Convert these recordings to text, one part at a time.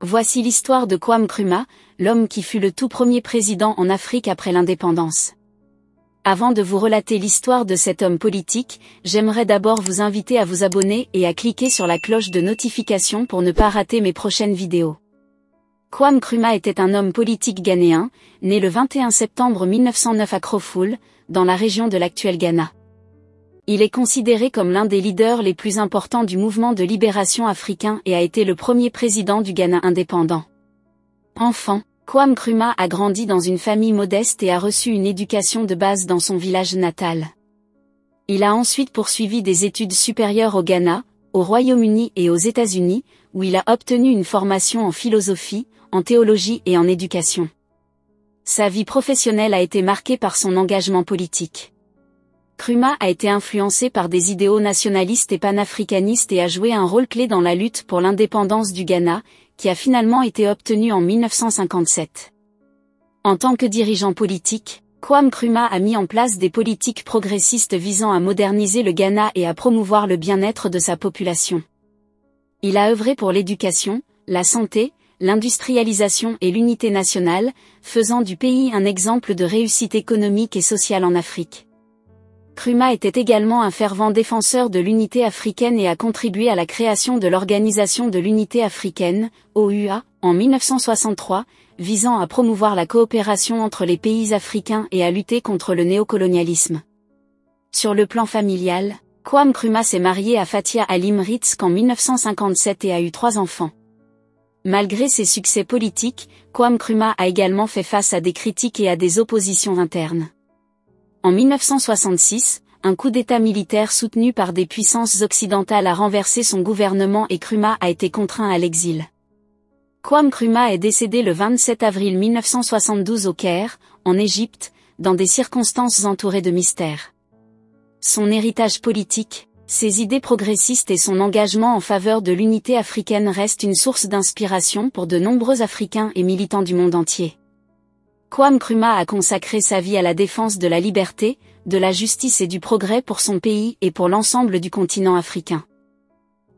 Voici l'histoire de Kwame Nkrumah, l'homme qui fut le tout premier président en Afrique après l'indépendance. Avant de vous relater l'histoire de cet homme politique, j'aimerais d'abord vous inviter à vous abonner et à cliquer sur la cloche de notification pour ne pas rater mes prochaines vidéos. Kwame Nkrumah était un homme politique ghanéen, né le 21 septembre 1909 à Krofoul, dans la région de l'actuel Ghana. Il est considéré comme l'un des leaders les plus importants du mouvement de libération africain et a été le premier président du Ghana indépendant. Enfant, Kwame Nkrumah a grandi dans une famille modeste et a reçu une éducation de base dans son village natal. Il a ensuite poursuivi des études supérieures au Ghana, au Royaume-Uni et aux États-Unis, où il a obtenu une formation en philosophie, en théologie et en éducation. Sa vie professionnelle a été marquée par son engagement politique. Nkrumah a été influencé par des idéaux nationalistes et panafricanistes et a joué un rôle clé dans la lutte pour l'indépendance du Ghana, qui a finalement été obtenue en 1957. En tant que dirigeant politique, Kwame Nkrumah a mis en place des politiques progressistes visant à moderniser le Ghana et à promouvoir le bien-être de sa population. Il a œuvré pour l'éducation, la santé, l'industrialisation et l'unité nationale, faisant du pays un exemple de réussite économique et sociale en Afrique. Nkrumah était également un fervent défenseur de l'unité africaine et a contribué à la création de l'Organisation de l'Unité africaine, OUA, en 1963, visant à promouvoir la coopération entre les pays africains et à lutter contre le néocolonialisme. Sur le plan familial, Kwame Nkrumah s'est marié à Fathia Halim Ritz en 1957 et a eu 3 enfants. Malgré ses succès politiques, Kwame Nkrumah a également fait face à des critiques et à des oppositions internes. En 1966, un coup d'État militaire soutenu par des puissances occidentales a renversé son gouvernement et Nkrumah a été contraint à l'exil. Kwame Nkrumah est décédé le 27 avril 1972 au Caire, en Égypte, dans des circonstances entourées de mystère. Son héritage politique, ses idées progressistes et son engagement en faveur de l'unité africaine restent une source d'inspiration pour de nombreux Africains et militants du monde entier. Kwame Nkrumah a consacré sa vie à la défense de la liberté, de la justice et du progrès pour son pays et pour l'ensemble du continent africain.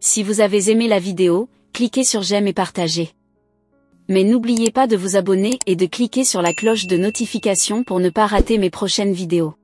Si vous avez aimé la vidéo, cliquez sur j'aime et partagez. Mais n'oubliez pas de vous abonner et de cliquer sur la cloche de notification pour ne pas rater mes prochaines vidéos.